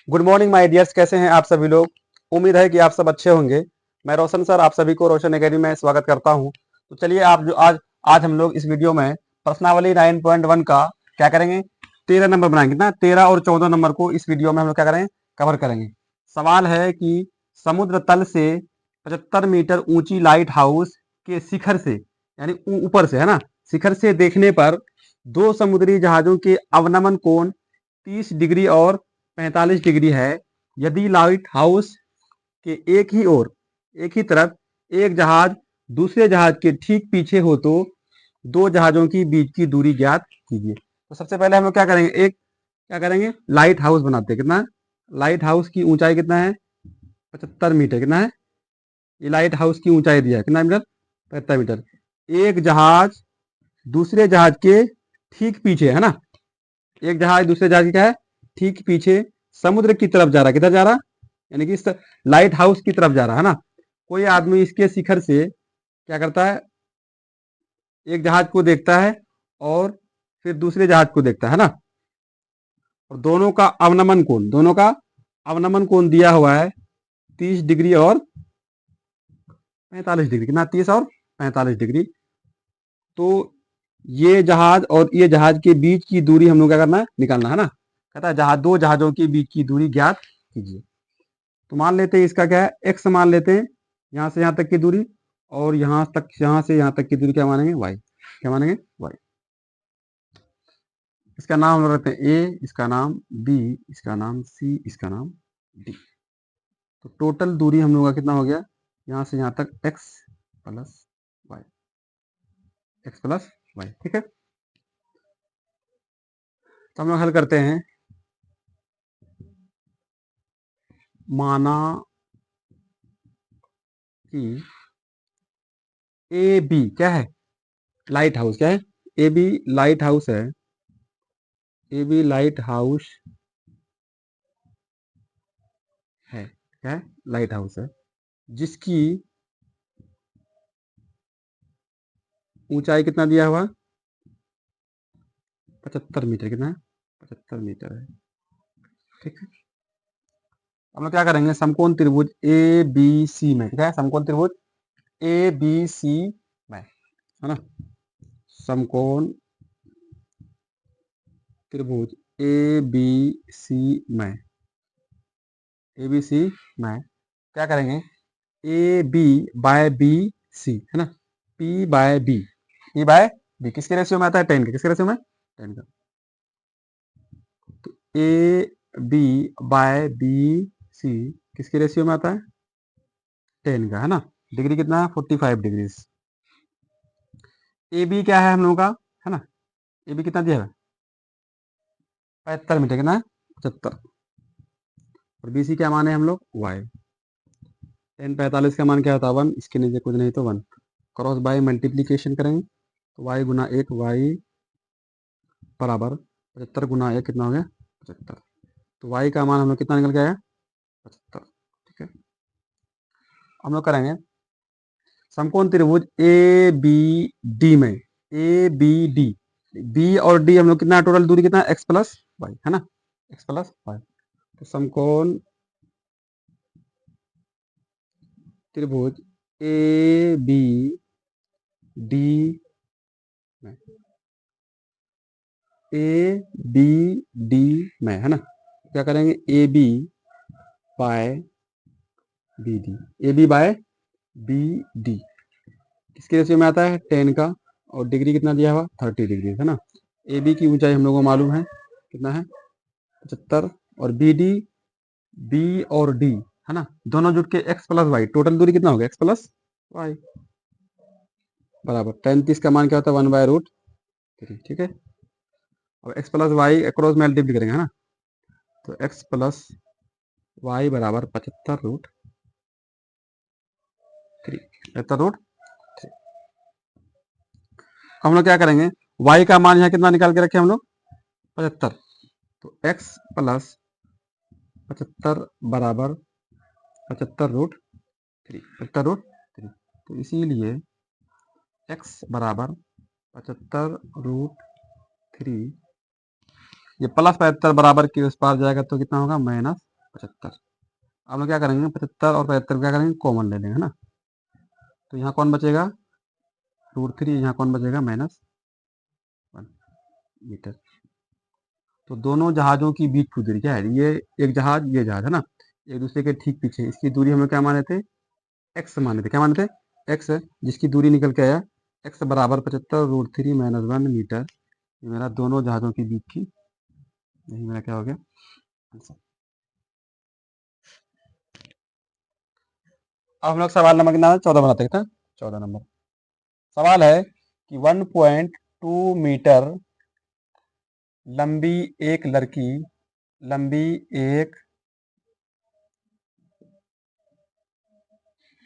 Good morning my dears, कैसे हैं आप सभी लोग। उम्मीद है कि आप सब अच्छे होंगे। मैं रोशन सर आप सभी को रोशन एकेडमी में स्वागत करता हूं। तो चलिए आप जो आज आज हम लोग इस वीडियो में प्रश्नावली 9.1 का क्या करेंगे, 13 नंबर बनाएंगे ना। 13 और 14 नंबर को इस वीडियो में हम लोग क्या करेंगे, कवर करेंगे। सवाल है कि समुद्र तल से 75 मीटर ऊंची लाइट हाउस के शिखर से, यानी ऊपर से है ना, शिखर से देखने पर दो समुद्री जहाजों के अवनमन कोण 30 डिग्री और 45 डिग्री है। यदि लाइट हाउस के एक ही तरफ एक जहाज दूसरे जहाज के ठीक पीछे हो तो दो जहाजों की बीच की दूरी ज्ञात कीजिए। तो सबसे पहले हम लोग क्या करेंगे, क्या करेंगे, लाइट हाउस बनाते हैं। कितना, लाइट हाउस की ऊंचाई कितना है, 75 मीटर। कितना है, ये लाइट हाउस की ऊंचाई दिया है, कितना मीटर, 75 मीटर। एक जहाज दूसरे जहाज के ठीक पीछे है ना, एक जहाज दूसरे जहाज की क्या है, ठीक पीछे समुद्र की तरफ जा रहा है। किधर जा रहा, यानी कि लाइट हाउस की तरफ जा रहा है ना। कोई आदमी इसके शिखर से क्या करता है, एक जहाज को देखता है और फिर दूसरे जहाज को देखता है ना, और दोनों का अवनमन कोण दिया हुआ है 30 डिग्री और 45 डिग्री। कितना, 30 और 45 डिग्री। तो ये जहाज और ये जहाज के बीच की दूरी हम लोग क्या करना है, निकालना है ना। कहता है दो जहाजों के बीच की दूरी ज्ञात कीजिए। तो मान लेते हैं इसका क्या है, एक्स मान लेते हैं, यहाँ से यहाँ तक की दूरी, और यहाँ से यहाँ तक की दूरी क्या मानेंगे, वाई। क्या मानेंगे, वाई। इसका नाम हम रखते हैं ए, इसका नाम बी, इसका नाम सी, इसका नाम डी। तो टोटल दूरी हम लोग का कितना हो गया, यहाँ से यहाँ तक X plus Y, X plus Y. ठीक है, तो हम लोग हल करते हैं। माना कि ए बी क्या है, लाइट हाउस। क्या है, ए बी लाइट हाउस है। ए बी लाइट हाउस है, क्या है, लाइट हाउस है, जिसकी ऊंचाई कितना दिया हुआ, 75 मीटर। कितना है, 75 मीटर है। ठीक है, हम लोग क्या करेंगे, समकोण त्रिभुज ए बी सी में, क्या है, समकोण त्रिभुज ए बी सी में, है ना, समकोण त्रिभुज ए बी सी में, ए बी सी में क्या करेंगे, A B by B C है ना, P by B, P by B किसके रेशियो में आता है, 10 के। किसके रेशियो में, 10 का। तो A B by B C किसके रेशियो में आता है, 10 का, है ना। डिग्री कितना है, 45 डिग्री। ए बी क्या है हम लोगों का, है ना, ए बी कितना दिया है, 75 मीटर। कितना है, 75। और बी सी क्या माने हम लोग, वाई। 10 45 का मान क्या होता है, 1। इसके नीचे कुछ नहीं तो 1। क्रॉस बाय मल्टीप्लीकेशन करेंगे तो वाई गुना 1, वाई बराबर 75 गुना 1 कितना हो गया, 75। तो वाई का मान हम लोग कितना निकल के आया, 75। ठीक है, हम लोग करेंगे समकोण त्रिभुज ए बी डी में, ए बी डी, बी और डी हम लोग कितना टोटल दूरी कितना, एक्स प्लस वाई, है ना, एक्स प्लस वाई। तो समकोण त्रिभुज ए बी डी में, ए बी डी में, है ना, क्या करेंगे, A B by B D, A B by B D किसके रेशियो में आता है, 10 का। और डिग्री कितना दिया हुआ, 30 डिग्री, है ना। ए बी की ऊंचाई हम लोगों को मालूम है कितना है, 75। और बी डी, बी और डी, है ना, दोनों जुट के एक्स प्लस वाई, टोटल दूरी कितना हो गया, एक्स प्लस वाई बराबर 33 का मान क्या होता है, 1/√3। ठीक है, अब X plus Y across multiply करेंगे, है ना, तो एक्स प्लस वाई बराबर 75√3, 75√3। हम लोग क्या करेंगे, वाई का मान यहाँ कितना निकाल के रखे हम लोग, 75। तो एक्स प्लस 75 बराबर 75√3, 75√3। तो इसीलिए एक्स बराबर 75√3, ये प्लस 75 बराबर के उस पार जाएगा तो कितना होगा, 75। अब लोग क्या करेंगे, 75 और 75 क्या करेंगे, कॉमन ले लेंगे, है ना। तो यहाँ कौन बचेगा, √3, यहाँ कौन बचेगा, -1 मीटर। तो दोनों जहाज़ों की बीच की दूरी क्या है, ये एक जहाज़, ये जहाज़, है ना, एक दूसरे के ठीक पीछे, इसकी दूरी हम लोग क्या माने थे, x माने थे, क्या माने थे, x, जिसकी दूरी निकल के आया x बराबर 75 √3 - 1 मीटर। ये मेरा दोनों जहाज़ों के बीच की, यही मेरा क्या हो गया आंसर। अब हम लोग सवाल नंबर कितना 14 बनाते हैं, 14 नंबर सवाल है कि 1.2 मीटर लंबी एक लड़की, लंबी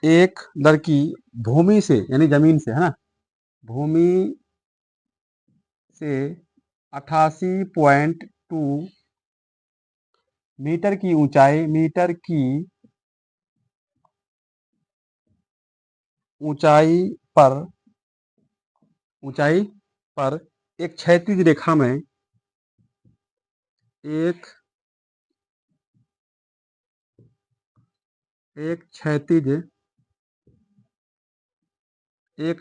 एक लड़की भूमि से, यानी जमीन से, है ना, भूमि से 88.2 मीटर की ऊंचाई, ऊंचाई पर ऊंचाई पर एक क्षैतिज रेखा में, एक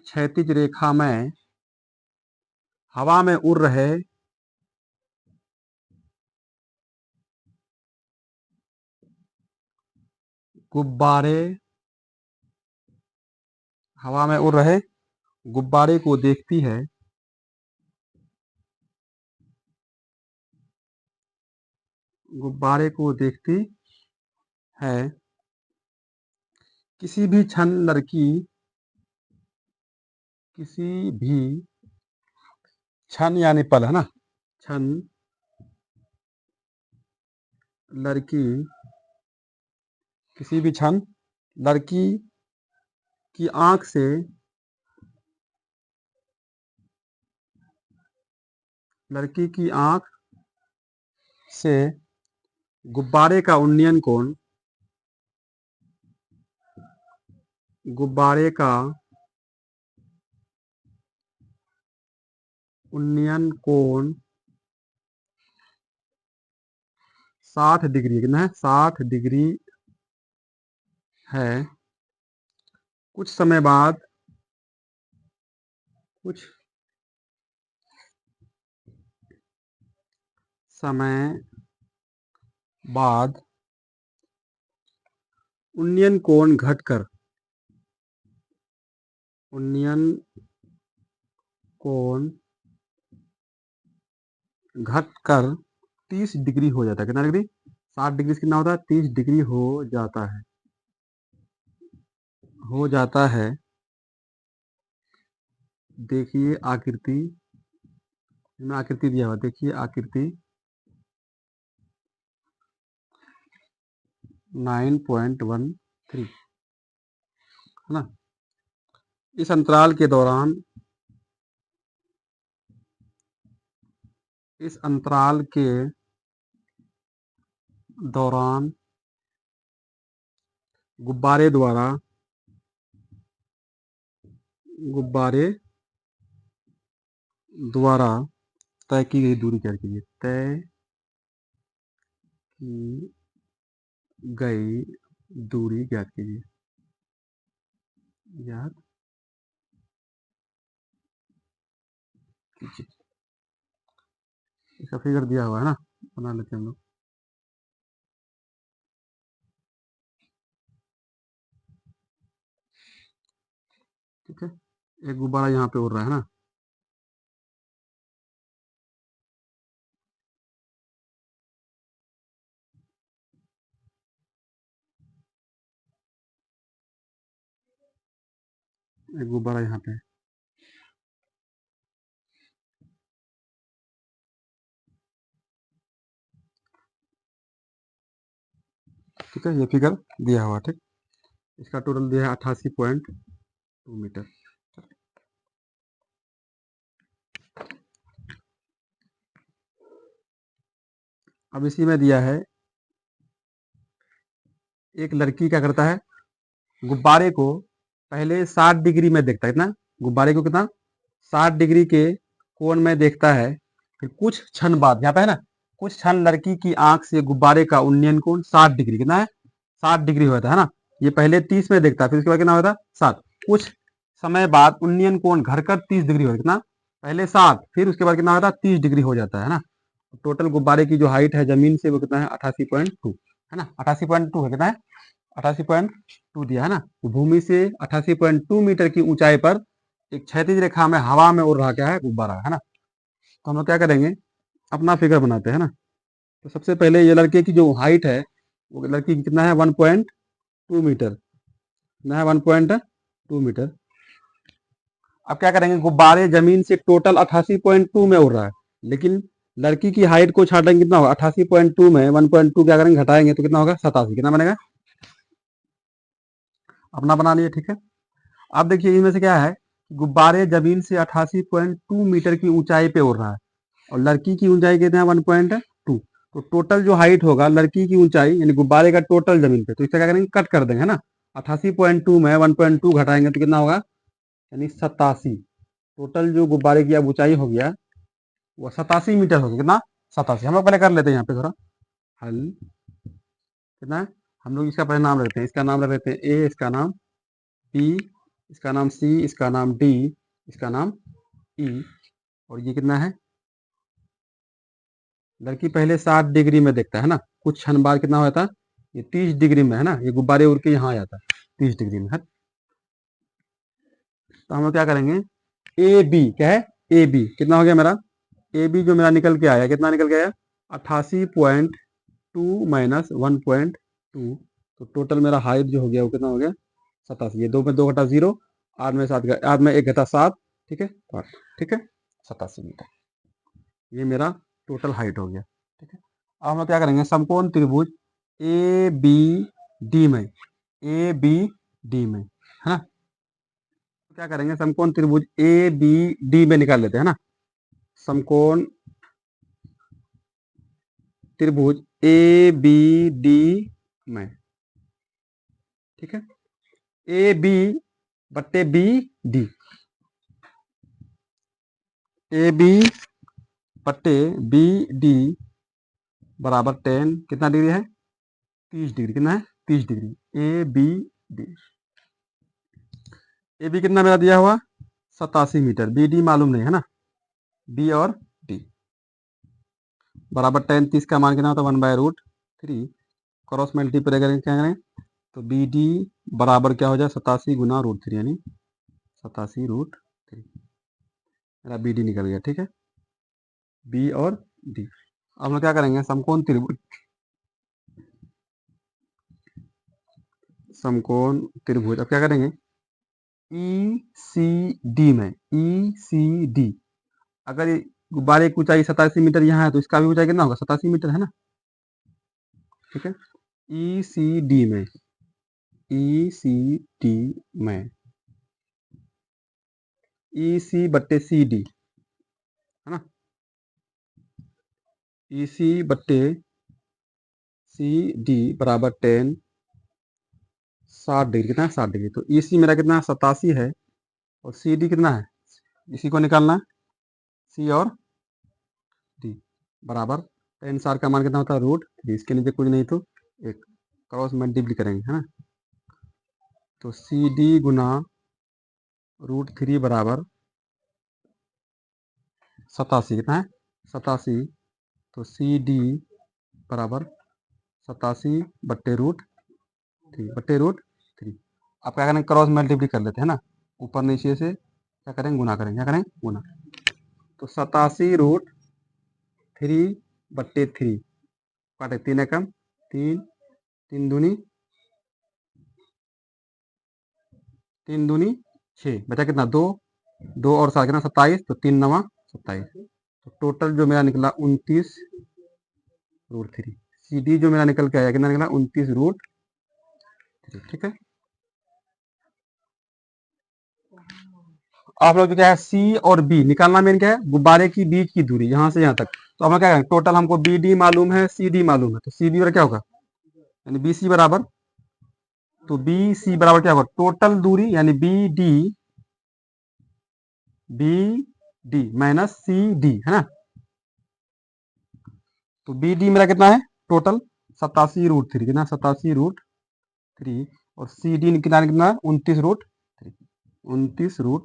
क्षैतिज रेखा में हवा में उड़ रहे गुब्बारे, हवा में उड़ रहे गुब्बारे को देखती है, गुब्बारे को देखती है। किसी भी क्षण लड़की, किसी भी क्षण यानी पल, है ना, क्षण लड़की, किसी भी क्षण लड़की की आंख से, लड़की की आंख से गुब्बारे का उन्नयन कोण, गुब्बारे का उन्नयन कोण 60 डिग्री, कितना है, 60 डिग्री है। कुछ समय बाद, कुछ समय बाद उन्नयन कोण घटकर, उन्नयन कोण घटकर 30 डिग्री हो जाता है। कितना डिग्री, 60 डिग्री से कितना होता है, 30 डिग्री हो जाता है, हो जाता है। देखिए आकृति, इसमें आकृति दिया हुआ, देखिए आकृति 9.13, है ना। इस अंतराल के दौरान, इस अंतराल के दौरान गुब्बारे द्वारा, गुब्बारे द्वारा तय की गई दूरी क्या कीजिए, तय की गई दूरी ज्ञात कीजिए, ज्ञात कीजिए। इसका फिगर दिया हुआ है ना, बना लेते हैं हम लोग। ठीक है, एक गुब्बारा यहाँ पे उड़ रहा है ना, एक गुब्बारा यहाँ पे, ठीक है, ये फिगर दिया हुआ, ठीक। इसका टोटल दिया है 88.2 मीटर। अब इसी में दिया है, एक लड़की क्या करता है, गुब्बारे को पहले 60 डिग्री में देखता है, कितना, गुब्बारे को कितना, 60 डिग्री के कोण में देखता है। फिर कुछ क्षण बाद, यहाँ पे है ना, कुछ क्षण लड़की की आंख से गुब्बारे का उन्नयन कोण 60 डिग्री, कितना है 60 डिग्री होता है ना। ये पहले 30 में देखता है, फिर उसके बाद कितना होता है 7। कुछ समय बाद उन्नयन कोण घटकर 30 डिग्री होता है, कितना पहले 7 फिर उसके बाद कितना होता है 30 डिग्री हो जाता है ना। टोटल गुब्बारे की जो हाइट है जमीन से वो कितना है 88.2 है ना, 88.2 है, कितना है 88.2 दिया है ना। तो भूमि से 88.2 मीटर की ऊंचाई पर एक क्षैतिज रेखा में हवा में उड़ रहा क्या है गुब्बारा है ना। तो हम लोग क्या करेंगे, अपना फिगर बनाते हैं ना। तो सबसे पहले ये लड़के की जो हाइट है वो लड़की की कितना है 1.2 मीटर, कितना है 1.2 मीटर। अब क्या करेंगे, गुब्बारे जमीन से टोटल 88.2 में उड़ रहा है, लेकिन लड़की की हाइट को छाटेंगे कितना होगा 88.2 में 1.2 क्या करेंगे घटाएंगे तो कितना होगा 87, कितना बनेगा अपना बना लिए, ठीक है। अब देखिए इनमें से क्या है, गुब्बारे जमीन से 88.2 मीटर की ऊंचाई पे उड़ रहा है और लड़की की ऊंचाई कितना है 1.2। तो टोटल जो हाइट होगा लड़की की ऊंचाई यानी गुब्बारे का टोटल जमीन पे, तो इससे क्या करेंगे कट कर देंगे है ना। 88.2 में 1.2 घटाएंगे तो कितना होगा यानी 87। टोटल जो गुब्बारे की अब ऊंचाई हो गया वो 87 मीटर होगी, कितना 87। हम लोग पहले कर लेते हैं यहाँ पे थोड़ा हल, कितना है हम लोग इसका पहले नाम रखते हैं, इसका नाम रख लेते हैं ए, इसका नाम बी, इसका नाम सी, इसका नाम डी, इसका नाम ई, और ये कितना है लड़की पहले 60 डिग्री में देखता है ना, कुछ क्षण बाद कितना होता है ये 30 डिग्री में है ना, ये गुब्बारे उड़ के यहाँ आ जाता है 30 डिग्री में है। तो हम लोग क्या करेंगे ए बी, क्या है ए बी कितना हो गया मेरा, ए बी जो मेरा निकल के आया कितना निकल के आया 88.2 माइनस 1.2, तो टोटल मेरा हाइट जो हो गया वो कितना हो गया 87। ये 2 में 2 घटा 0, 8 में 7 8 में 1 घटा 7, ठीक है 8, ठीक है 87 मीटर, ये मेरा टोटल हाइट हो गया, ठीक है। अब हम लोग क्या करेंगे समकोण त्रिभुज ए बी डी में, ए बी डी में है ना, क्या करेंगे समकोण त्रिभुज ए बी डी में निकाल लेते हैं ना। समकोण त्रिभुज ए बी डी में, ठीक है, ए बी बट्टे बी डी, ए बी बट्टे बी डी बराबर 10 कितना डिग्री है 30 डिग्री, कितना है 30 degree. A B D, A B कितना मेरा दिया हुआ 87 मीटर, बी डी मालूम नहीं है ना, बी और डी बराबर 10, 30 का मान कितना होता है 1/√3, क्रॉस मल्टीप्लाई करेंगे क्या करें तो बी डी बराबर क्या हो जाए 87 गुना √3 यानी 87√3, मेरा बी डी निकल गया, ठीक है बी और डी। अब हम क्या करेंगे समकोण त्रिभुज, समकोण त्रिभुज अब क्या करेंगे ई सी डी में, ई सी डी अगर गुब्बारे की ऊंचाई 87 मीटर यहाँ है तो इसका भी ऊंचाई कितना होगा 87 मीटर है ना, ठीक है। ई सी डी में, ई सी डी में ई सी बट्टे सी डी है ना, ई सी बट्टे सी डी बराबर 10 60 डिग्री, कितना है 60 डिग्री। तो ई सी मेरा कितना 87 है और सी डी कितना है, इसी को निकालना है सी और डी बराबर 10 60 का मान कितना होता है √3, इसके नीचे कुछ नहीं तो एक क्रॉस मल्टीप्लाई करेंगे है ना, तो सी डी गुना √3 बराबर 87, कितना है 87, तो सी डी बराबर 87 बट्टे √3। अब क्या करेंगे क्रॉस मल्टीप्लाई कर लेते हैं ना, ऊपर नीचे से क्या करेंगे गुना करेंगे, क्या करेंगे गुना, तो 87√3 बट्टे 3 काटे 3 एकम 3, 3 दूनी 6, बचा कितना 2 और 7 कितना 27, तो 3 9 27, तो टोटल जो मेरा निकला 29√3। सी डी जो मेरा निकल के आया कितना निकला 29√3, ठीक है। आप लोग क्या है सी और बी निकालना मेन क्या है गुब्बारे की बीच की दूरी यहाँ से यहाँ तक, तो हम लोग क्या करेंगे टोटल हमको बी डी मालूम है सी डी मालूम है, तो सी बी क्या होगा यानी बी सी बराबर, तो बी सी बराबर क्या होगा टोटल दूरी यानी B D minus C D है ना, तो बी डी मेरा कितना है टोटल 87√3, कितना 87√3, और सी डी कितना कितना 29√3, 29√3।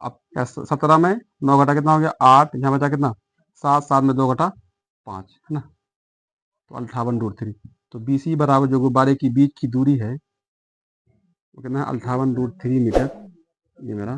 अब 17 में 9 घटा कितना हो गया 8, यहाँ बचा कितना 7, 7 में 2 घटा 5, है ना, तो 58√3। तो बी सी बराबर जो गुब्बारे की बीच की दूरी है वो कितना है 58√3 मीटर, ये मेरा